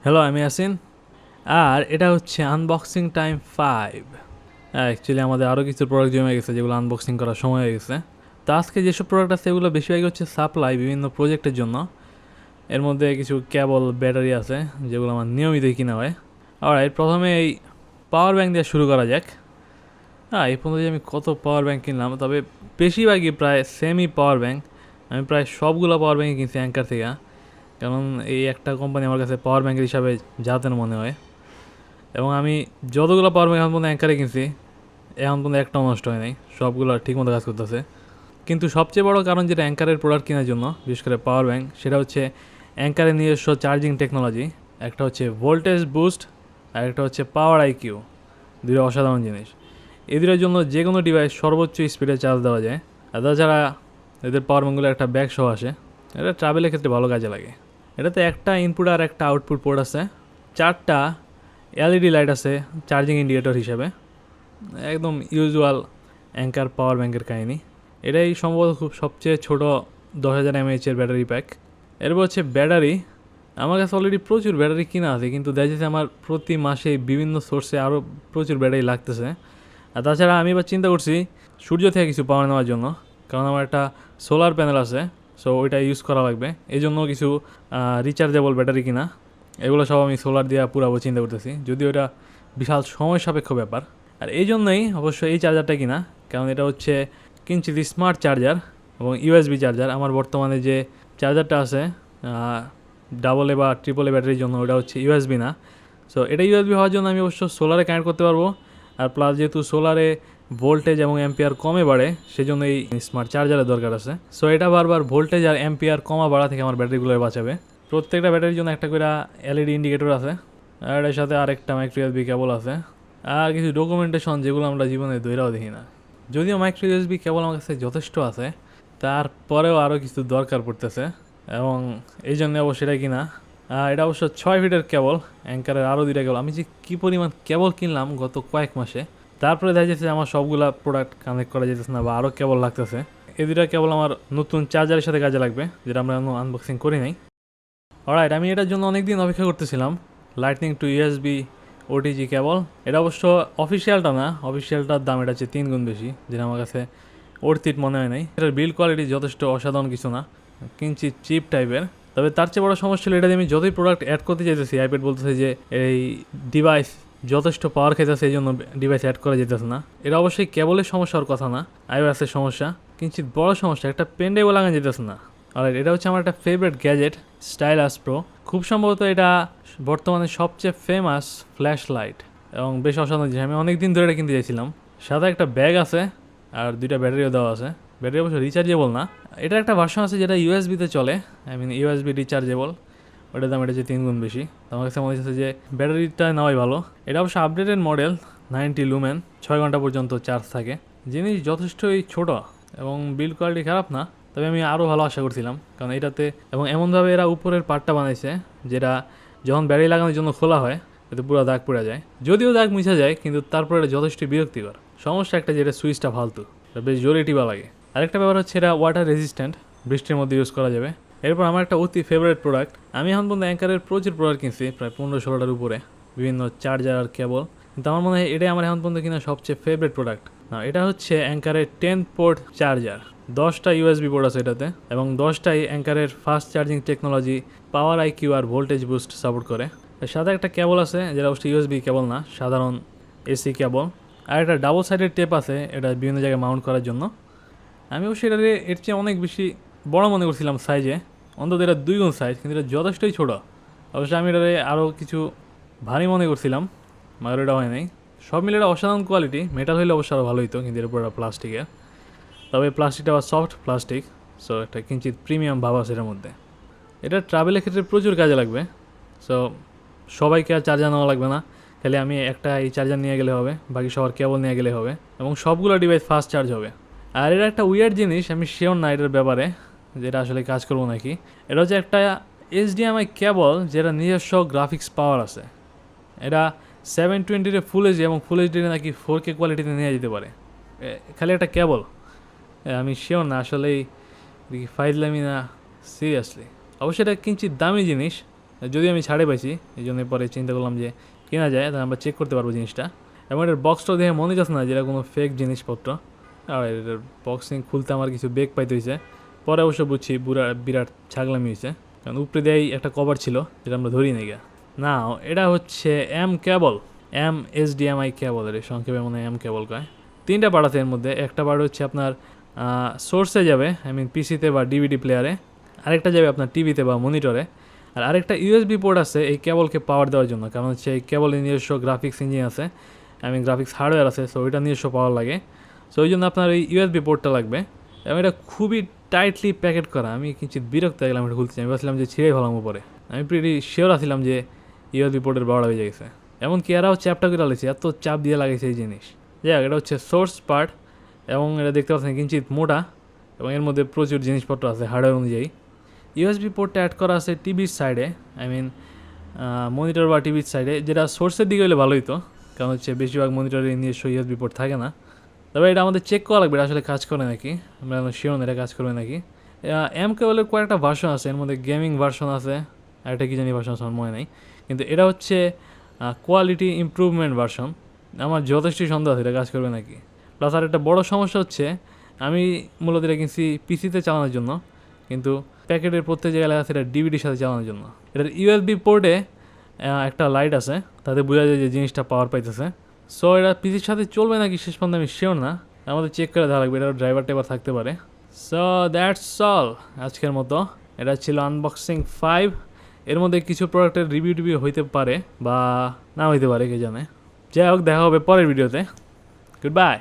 Hello, আমি ইয়াসিন। আর এটা হচ্ছে আনবক্সিং টাইম 5। অ্যাকচুয়ালি আমাদের আরও কিছু প্রোডাক্ট জমে গেছে যেগুলো আনবক্সিং করার সময় হয়ে গেছে। তো আজকে যেসব প্রোডাক্ট আছে এগুলো বেশিরভাগই হচ্ছে সাপ্লাই বিভিন্ন প্রজেক্টের জন্য। এর মধ্যে কিছু কেবল, ব্যাটারি আছে যেগুলো আমার নিয়মিতই কিনা হয়। অলরাইট, প্রথমে এই পাওয়ার ব্যাঙ্ক দিয়ে শুরু করা যাক। এই পর্যন্ত আমি কত পাওয়ার ব্যাঙ্ক কিনলাম, তবে বেশিরভাগই প্রায় সেমি পাওয়ার ব্যাঙ্ক। আমি প্রায় সবগুলো পাওয়ার ব্যাঙ্ক কিনছি অ্যাঙ্কার থেকে, কারণ এই একটা কোম্পানি আমার কাছে পাওয়ার ব্যাঙ্কের হিসাবে জাতের মনে হয়। এবং আমি যতগুলো পাওয়ার ব্যাঙ্ক এখন পর্যন্ত অ্যাঙ্কারে কিনছি, এখন পর্যন্ত একটাও নষ্ট হয় নাই, সবগুলো ঠিকমতো কাজ করতেছে। কিন্তু সবচেয়ে বড় কারণ যেটা অ্যাঙ্কারের প্রোডাক্ট কেনার জন্য, বিশেষ করে পাওয়ার ব্যাঙ্ক, সেটা হচ্ছে অ্যাঙ্কারের নিজস্ব চার্জিং টেকনোলজি। একটা হচ্ছে ভোল্টেজ বুস্ট আর একটা হচ্ছে পাওয়ার আইকিউ। দুটো অসাধারণ জিনিস। এই দুটোর জন্য যে কোনো ডিভাইস সর্বোচ্চ স্পিডে চার্জ দেওয়া যায়। আর তাছাড়া এদের পাওয়ার ব্যাঙ্কগুলো একটা ব্যাগ সহ আসে, এটা ট্রাভেলের ক্ষেত্রে ভালো কাজে লাগে। এটাতে একটা ইনপুট আর একটা আউটপুট পোর্ট আছে, 4টা এলইডি লাইট আছে চার্জিং ইন্ডিকেটর হিসেবে। একদম ইউজুয়াল অ্যাঙ্কার পাওয়ার ব্যাঙ্কের কাহিনী। এটাই সম্ভবত খুব সবচেয়ে ছোটো 10,000 mAh ব্যাটারি প্যাক। এরপর হচ্ছে ব্যাটারি। আমার কাছে অলরেডি প্রচুর ব্যাটারি কিনা আছে, কিন্তু দেখা যাচ্ছে আমার প্রতি মাসে বিভিন্ন সোর্সে আরও প্রচুর ব্যাটারি লাগতেছে। আর তাছাড়া আমি এবার চিন্তা করছি সূর্য থেকে কিছু পাওয়ার নেওয়ার জন্য, কারণ আমার একটা সোলার প্যানেল আছে, সো ওইটা ইউজ করা লাগবে। এই জন্য কিছু রিচার্জেবল ব্যাটারি কিনা, এগুলো সব আমি সোলার দিয়ে পুরাবো চিন্তা করতেছি, যদিও এটা বিশাল সময় সাপেক্ষ ব্যাপার। আর এই জন্যই অবশ্যই এই চার্জারটা কিনা, কারণ এটা হচ্ছে কিঞ্চিত স্মার্ট চার্জার এবং ইউএসবি চার্জার। আমার বর্তমানে যে চার্জারটা আছে ডাবল এ বা ট্রিপল এ ব্যাটারির জন্য, ওটা হচ্ছে ইউএসবি না। সো এটা ইউএসবি হওয়ার জন্য আমি অবশ্য সোলারে কানেক্ট করতে পারবো। আর প্লাস যেহেতু সোলারে ভোল্টেজ এবং অ্যাম্পিয়ার কমে বাড়ে, সেজন্য এই স্মার্ট চার্জারের দরকার আছে। সো এটা বারবার ভোল্টেজ আর অ্যাম্পিয়ার কমা বাড়া থেকে আমার ব্যাটারিগুলো বাঁচাবে। প্রত্যেকটা ব্যাটারির জন্য একটা করে এলইডি ইন্ডিকেটর আছে, আর এর সাথে আরেকটা মাইক্রো ইউএসবি কেবল আছে, আর কিছু ডকুমেন্টেশন যেগুলো আমরা জীবনে দৈরাও দেখি না। যদিও মাইক্রো ইউএসবি কেবল আমার কাছে যথেষ্ট আছে, তারপরেও আরও কিছু দরকার পড়তেছে, এবং এই জন্য অবশ্যই এটা কিনা। এটা অবশ্য 6 ফিটের কেবল, অ্যাঙ্কারের আরও 2টা কেবল। আমি যে কী পরিমাণ কেবল কিনলাম গত কয়েক মাসে, তারপরে দেখা যাচ্ছে আমার সবগুলা প্রোডাক্ট কানেক্ট করা যেতেছে না, বা আরও কেবল লাগতেছে। এই 2টা কেবল আমার নতুন চার্জারের সাথে কাজে লাগবে, যেটা আমরা আনবক্সিং করি নাই। অলরাইট, আমি এটার জন্য অনেক দিন অপেক্ষা করতেছিলাম। Lightning to USB OTG cable. এটা অবশ্য অফিসিয়ালটা না, অফিসিয়ালটার দাম এটা হচ্ছে 3 গুণ বেশি, যেটা আমার কাছে অর্থিত মনে হয় নাই। এটার বিল্ড কোয়ালিটি যথেষ্ট অসাধারণ কিছু না, কিঞ্চিত চিপ টাইপের। তবে তার চেয়ে বড় সমস্যা ছিল এটা, আমি যতই প্রোডাক্ট অ্যাড করতে চাইতেছি, আইপ্যাড বলতেছে যে এই ডিভাইস যথেষ্ট পাওয়ার খেতেছে, এই জন্য ডিভাইস অ্যাড করা যেতেছে না। এটা অবশ্যই কেবলের সমস্যার কথা না, আইওএসের সমস্যা। কিঞ্চিত বড় সমস্যা, একটা পেন ড্রাইভও লাগানো যেতেছে না। আর এটা হচ্ছে আমার একটা ফেভারিট গ্যাজেট, স্টাইলাস প্রো। খুব সম্ভবত এটা বর্তমানে সবচেয়ে ফেমাস ফ্ল্যাশ লাইট, এবং বেশ অসাধারণ জিনিস। আমি অনেক দিন ধরে এটা কিনতে চাইছিলাম। সাথে একটা ব্যাগ আছে আর 2টা ব্যাটারিও দেওয়া আছে। ব্যাটারি অবশ্য রিচার্জেবল না। এটা একটা ভার্সন আছে যেটা ইউএসবিতে চলে, ইউএসবি রিচার্জেবল। ওটার দাম এটা হচ্ছে 3 গুণ বেশি। আমার কাছে মনে হচ্ছে যে ব্যাটারিটা নেওয়াই ভালো। এটা অবশ্য আপডেটেড মডেল, 90 লুমেন, 6 ঘন্টা পর্যন্ত চার্জ থাকে। জিনিস যথেষ্টই ছোট এবং বিল্ড কোয়ালিটি খারাপ না, তবে আমি আরও ভালো আশা করছিলাম, কারণ এটাতে এবং এমনভাবে এরা উপরের পার্টটা বানাইছে যেটা যখন ব্যাটারি লাগানোর জন্য খোলা হয় এতে পুরো দাগ পড়ে যায়। যদিও দাগ মুছা যায়, কিন্তু তারপরে এটা যথেষ্ট বিরক্তিকর। সমস্যা একটা, যেটা সুইচটা ফালতু, বেশ জোরে টিপা লাগে। আরেকটা ব্যাপার হচ্ছে এটা ওয়াটার রেজিস্ট্যান্ট, বৃষ্টির মধ্যে ইউজ করা যাবে। এরপর আমার একটা অতি ফেভারিট প্রোডাক্ট, আমি এখন পর্যন্ত অ্যাঙ্কারের প্রচুর প্রোডাক্ট কিনছি, প্রায় 15-16টার উপরে, বিভিন্ন চার্জার আর কেবল, কিন্তু আমার মনে হয় এটাই আমার এখন পর্যন্ত কিনা সবচেয়ে ফেভারিট প্রোডাক্ট। না, এটা হচ্ছে অ্যাঙ্কারের 10 পোর্ট চার্জার। 10টা ইউএসবি পোর্ট আছে এটাতে, এবং 10টাই অ্যাঙ্কারের ফাস্ট চার্জিং টেকনোলজি, পাওয়ার আইকিউ আর ভোল্টেজ বুস্ট সাপোর্ট করে। এর সাথে একটা কেবল আছে, যেটা অবশ্যই ইউএসবি কেবল না, সাধারণ এসি কেবল। আর একটা ডাবল সাইডের টেপ আছে, এটা বিভিন্ন জায়গায় মাউন্ট করার জন্য। আমি অবশ্যই এটা এর চেয়ে অনেক বেশি বড় মনে করছিলাম সাইজে, অন্তত এটা 2 গুণ সাইজ, কিন্তু এটা যথেষ্টই ছোটো। অবশ্যই আমি এটারে আরও কিছু ভারী মনে করছিলাম, মায়ের এটা হয় নাই। সব মিলে এটা অসাধারণ কোয়ালিটি। মেটাল হইলে অবশ্যই আরও ভালো হইতো, কিন্তু এর উপর প্লাস্টিকের। তবে প্লাস্টিকটা আবার সফট প্লাস্টিক, সো একটা কিঞ্চিত প্রিমিয়াম ভাব আছে এটার মধ্যে। এটা ট্রাভেলের ক্ষেত্রে প্রচুর কাজে লাগবে। সো সবাইকে আর চার্জার নেওয়া লাগবে না, খালি আমি একটা এই চার্জার নিয়ে গেলে হবে, বাকি সবার কেবল নিয়ে গেলে হবে, এবং সবগুলো ডিভাইস ফাস্ট চার্জ হবে। আর এটা একটা উইয়ার্ড জিনিস, আমি শিওর না এটার ব্যাপারে যেটা আসলে কাজ করবো নাকি। এটা হচ্ছে একটা HDMI কেবল, যেটা নিজস্ব গ্রাফিক্স পাওয়ার আছে। এটা 720 ফুল এইচডি এবং ফুল এইচডি নাকি 4K কোয়ালিটিতে নিয়ে যেতে পারে, খালি একটা কেবল। আমি শিওর না আসলেই ফাইজলামি না সিরিয়াসলি। অবশ্যই এটা কিঞ্চিত দামি জিনিস, যদি আমি ছাড়ে পাইছি, এই জন্য পরে চিন্তা করলাম যে কেনা যায়, তাহলে আমরা চেক করতে পারবো জিনিসটা। এবং এটার বক্সটাও দেখে মনে যাচ্ছে না যেটা কোনো ফেক জিনিসপত্র। আর এটার বক্সিং খুলতে আমার কিছু বেগ পাইতে হয়েছে, পরে অবশ্য বুঝছি বিরাট ছাগলামি হয়েছে, কারণ উপরে দিয়েই একটা কভার ছিল যেটা আমরা ধরি নাই গা। না, এটা হচ্ছে HDMI কেবল, এর সংক্ষেপে মনে হয় কেবল কয়। 3টা পার্ট আছে এর মধ্যে। একটা পার্ট হচ্ছে আপনার সোর্সে যাবে, পিসিতে বা ডিভিডি প্লেয়ারে, আরেকটা যাবে আপনার টিভিতে বা মনিটরে, আর আরেকটা ইউএসবি পোর্ট আছে এই কেবলকে পাওয়ার দেওয়ার জন্য, কারণ হচ্ছে এই কেবলের নিজস্ব গ্রাফিক্স ইঞ্জিন আছে, গ্রাফিক্স হার্ডওয়্যার আছে, সো ওইটা নিজস্ব পাওয়ার লাগে। সো ওই জন্য আপনার এই ইউএসবি পোর্টটা লাগবে, এবং এটা খুবই টাইটলি প্যাকেট করা। আমি কিঞ্চিত বিরক্ত হয়ে গেলাম এটা খুলতে, আমি ভাবছিলাম যে ছিঁড়ে ফেলাম উপরে। আমি প্রিটি শিওর আসছিলাম যে ইউএসবি পোর্টের বড়া হয়ে গেছে, এমনকি এরাও চ্যাপটা করে লাগছে, এত চাপ দিয়ে লাগাইছে এই জিনিস। যাই হোক, এটা হচ্ছে সোর্স পার্ট, এবং এটা দেখতে পাচ্ছেন কিঞ্চিত মোটা, এবং এর মধ্যে প্রচুর জিনিসপত্র আছে হার্ডওয়্যার অনুযায়ী। ইউএসবি পোর্টটা অ্যাড করা আছে টিভির সাইডে, মনিটর বা টিভির সাইডে, যেটা সোর্সের দিকে হলে ভালো হতো, কারণ হচ্ছে বেশিরভাগ মনিটরে নিজস্ব ইউএসবি পোর্ট থাকে না। তবে এটা আমাদের চেক করা লাগবে, এটা আসলে কাজ করে নাকি, আমরা শিওর এটা কাজ করবে নাকি। কেবলের কয়েকটা ভার্সন আছে, এর মধ্যে গেমিং ভার্সন আছে, আর একটা কি জানি ভার্সন আছে, আমার মনে নাই, কিন্তু এটা হচ্ছে কোয়ালিটি ইমপ্রুভমেন্ট ভার্সন। আমার যথেষ্টই সন্দেহ আছে এটা কাজ করবে নাকি। প্লাস আর একটা বড় সমস্যা হচ্ছে, আমি মূলত এটা কিনছি পিসিতে চালানোর জন্য, কিন্তু প্যাকেটের প্রত্যেক জায়গায় লেখা আছে এটা ডিভিডির সাথে চালানোর জন্য। এটার ইউএসবি পোর্টে একটা লাইট আছে, তাতে বোঝা যায় যে জিনিসটা পাওয়ার পাইতেছে। সো এটা পিসির সাথে চলবে নাকি শেষ পর্যন্ত আমি শিওর না, আমাদের চেক করে দেওয়া লাগবে, এটা ড্রাইভার টাইভার থাকতে পারে। সো দ্যাটস অল আজকের মতো। এটা ছিল আনবক্সিং 5। এর মধ্যে কিছু প্রোডাক্টের রিভিউ হইতে পারে বা না হইতে পারে, কে জানে। যাই হোক, দেখা হবে পরের ভিডিওতে। Good bye.